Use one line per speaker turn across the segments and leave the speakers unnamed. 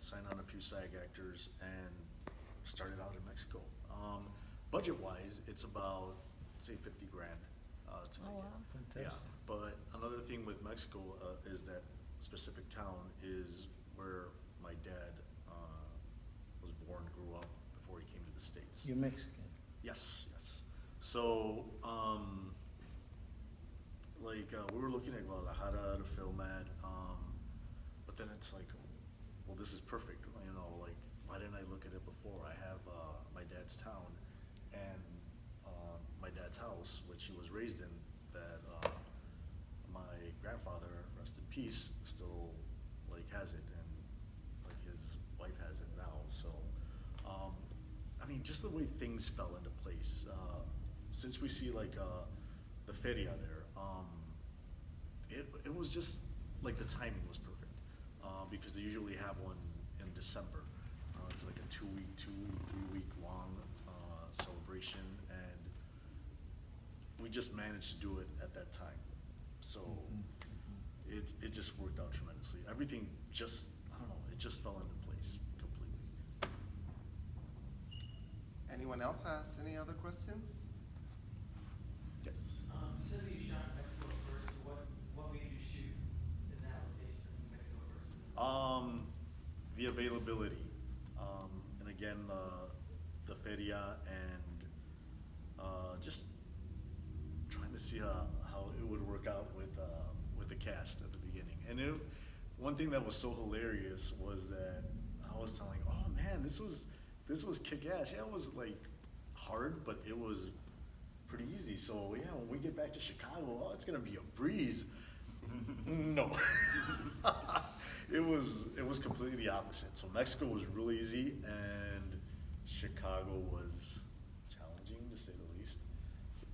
signed on a few SAG actors and started out in Mexico. Budget-wise, it's about, say, 50 grand to make
Oh, wow.
it. Yeah,
Fantastic.
but another thing with Mexico is that specific town is where my dad was born, grew up before he came to the States.
You're Mexican.
Yes, yes. So, we were looking at Guadalajara to film at, but then it's like, well, this is perfect, you know, like, why didn't I look at it before? I have, my dad's town and, my dad's house, which he was raised in, that, my grandfather, rest in peace, still, like, has it, and, like, his wife has it now, so, I mean, just the way things fell into place, since we see, like, the feria there, it was just, like, the timing was perfect, because they usually have one in December. It's like a 3-week long, celebration, and we just managed to do it at that time. So, it just worked out tremendously. Everything just, I don't know, it just fell into place completely.
Anyone else has any other questions?
Yes.
You said that you shot in Mexico first. What made you shoot in that location in Mexico first?
The availability, and again, the feria, and just trying to see how it would work out with the cast at the beginning. And one thing that was so hilarious was that I was telling, oh man, this was kick-ass. Yeah, it was like hard, but it was pretty easy. So yeah, when we get back to Chicago, oh, it's gonna be a breeze. No. It was completely the opposite. So Mexico was really easy, and Chicago was challenging, to say the least.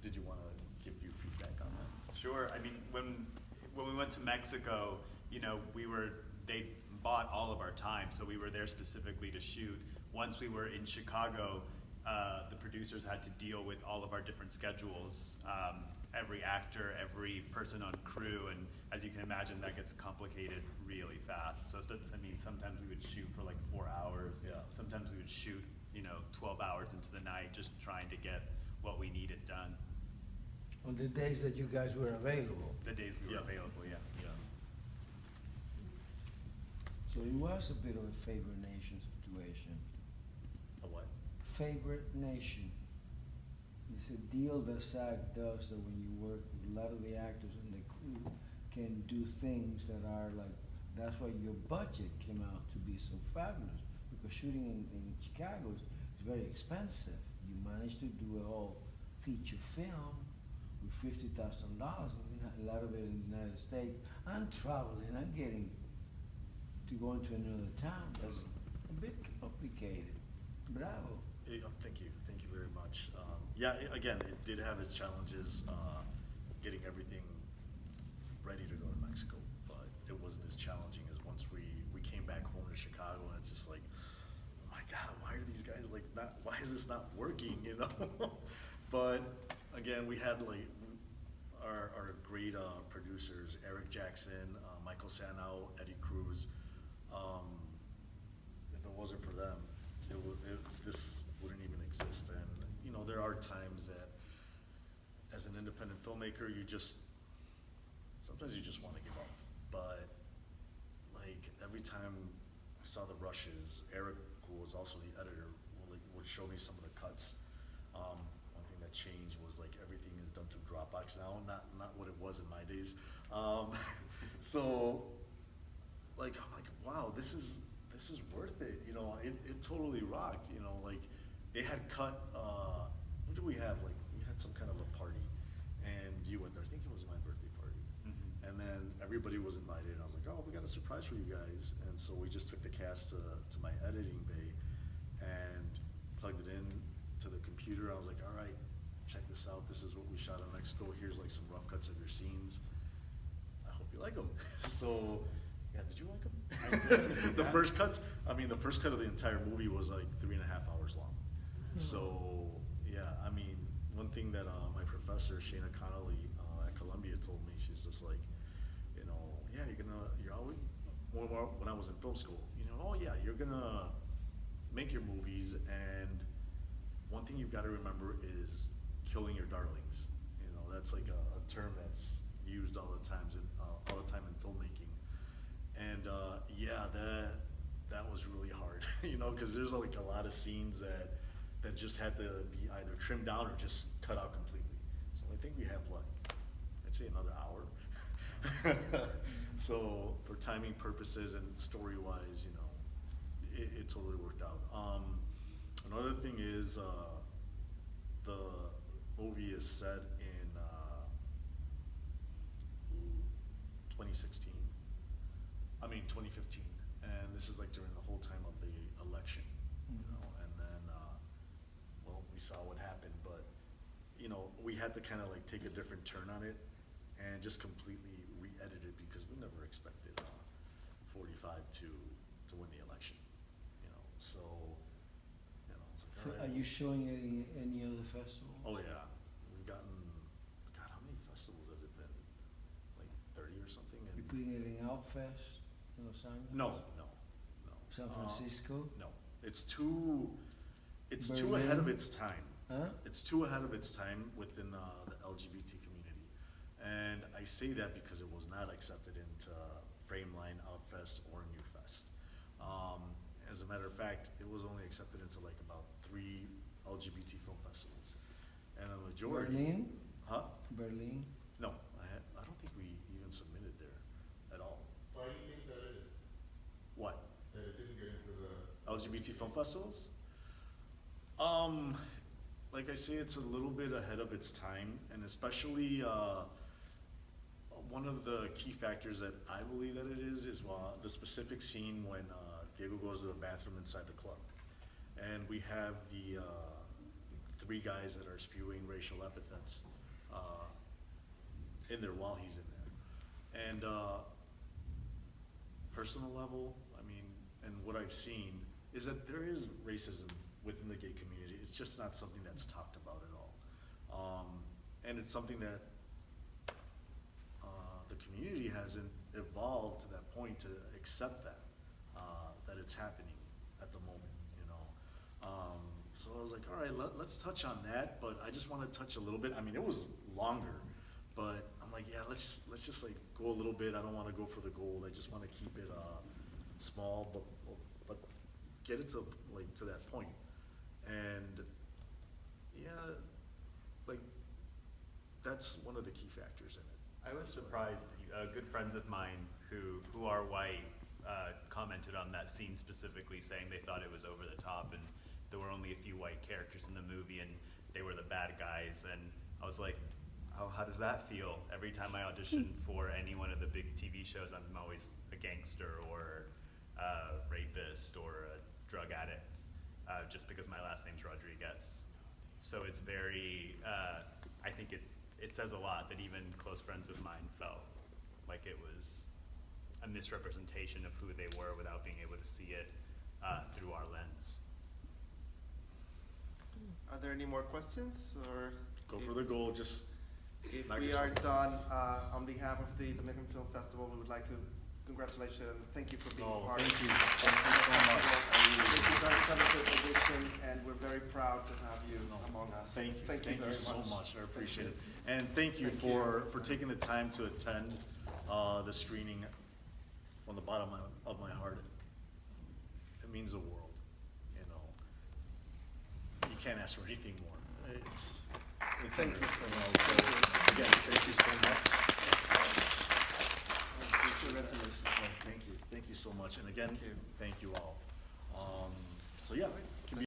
Did you want to give your feedback on that?
Sure. I mean, when we went to Mexico, you know, they bought all of our time, so we were there specifically to shoot. Once we were in Chicago, the producers had to deal with all of our different schedules, every actor, every person on crew, and as you can imagine, that gets complicated really fast. So, I mean, sometimes we would shoot for like 4 hours.
Yeah.
Sometimes we would shoot, 12 hours into the night, just trying to get what we needed done.
On the days that you guys were available.
The days we were
Yeah.
available, yeah.
Yeah.
So it was a bit of a favorite nation situation.
A what?
Favorite nation. It's a deal that SAG does, that when you work with a lot of the actors and the crew can do things that are like, that's why your budget came out to be so fabulous, because shooting in Chicago is very expensive. You managed to do a whole feature film with $50,000, a lot of it in the United States, and traveling and getting to go into another town. That's a bit complicated. Bravo.
Thank you very much. Yeah, again, it did have its challenges, getting everything ready to go to Mexico, but it wasn't as challenging as once we came back home to Chicago, and it's just like, oh my God, why are these guys like why is this not working, you know? But again, we had like our great producers, Eric Jackson, Michael Sanau, Eddie Cruz. If it wasn't for them, this wouldn't even exist. And there are times that, as an independent filmmaker, sometimes you just want to give up. But like every time I saw the rushes, Eric, who was also the editor, would show me some of the cuts. One thing that changed was like everything is done through Dropbox now, not what it was in my days. So like I'm like, wow, this is worth it. It totally rocked. Like they had cut. What did we have? Like we had some kind of a party, and you went there. I think it was my birthday party.
Mm-hmm.
And then everybody was invited, and I was like, oh, we got a surprise for you guys. And so we just took the cast to my editing bay and plugged it in to the computer. I was like, all right, check this out. This is what we shot in Mexico. Here's like some rough cuts of your scenes. I hope you like them. So, yeah, did you like them?
I did.
The
Yeah.
first cuts, the first cut of the entire movie was like 3.5 hours long. So, yeah, one thing that my professor, Shana Connolly at Columbia told me, she's just like, yeah, you're always, when I was in film school, oh yeah, you're gonna make your movies, and one thing you've got to remember is killing your darlings. You know, that's like a term that's used all the time in filmmaking. And yeah, that was really hard, you know, because there's like a lot of scenes that just had to be either trimmed down or just cut out completely. So I think we have what, I'd say another hour. So for timing purposes and story-wise, you know, it totally worked out. Another thing is the movie is set in 2016. I mean 2015, and this is like during the whole time of the election, you know, and then well, we saw what happened, but you know, we had to kind of like take a different turn on it and just completely re-edit it because we never expected 45 to win the election, you know. So, you know, it's like,
So
all right.
are you showing it in any other festivals?
Oh yeah, we've gotten, God, how many festivals has it been? Like 30 or something? And
You putting it in Outfest in Los Angeles?
no.
San Francisco?
No, it's too ahead of
Berlin?
its time.
Huh?
It's too ahead of its time within the LGBT community. And I say that because it was not accepted into Frameline, Outfest, or New Fest. As a matter of fact, it was only accepted into like about 3 LGBT film festivals. And the majority.
Berlin?
Huh?
Berlin?
No, I don't think we even submitted there at all.
Why do you think that is?
What?
That it didn't get into the.
LGBT film festivals? Like I say, it's a little bit ahead of its time, and especially one of the key factors that I believe that it is the specific scene when Diego goes to the bathroom inside the club, and we have the 3 guys that are spewing racial epithets in there while he's in there, and personal level, I mean, and what I've seen is that there is racism within the gay community. It's just not something that's talked about at all. And it's something that the community hasn't evolved to that point to accept that it's happening at the moment, you know. So I was like, all right, let's touch on that, but I just want to touch a little bit. I mean, it was longer, but I'm like, yeah, let's just like go a little bit. I don't want to go for the gold. I just want to keep it small, but get it to like to that point. And yeah, like that's one of the key factors in it.
I was surprised. Good friends of mine who are white commented on that scene specifically, saying they thought it was over the top and there were only a few white characters in the movie and they were the bad guys. And I was like, how does that feel? Every time I audition for any one of the big TV shows, I'm always a gangster or a rapist or a drug addict, just because my last name's Rodriguez. So it's very, I think it says a lot that even close friends of mine felt like it was a misrepresentation of who they were without being able to see it through our lens.
Are there any more questions, or?
Go for the goal, just
If
knock
we are
yourself
done, on behalf of the Dominican Film Festival, we would like to congratulate you and thank you for being
No,
part
thank
of
you.
the
Thank you so much.
This is our 75th edition, and we're very proud to have you
No,
among us.
Thank you.
Thank you very much.
so much. I appreciate it. And thank you
Thank
for taking the time to attend the screening from the bottom of my heart. It means the world, you know. You can't ask for anything more. It's
Thank you
unreal,
so
know,
much.
so again, thank you so much.
Congratulations.
Thank you so much. And again,
Thank you.
thank you all. So yeah,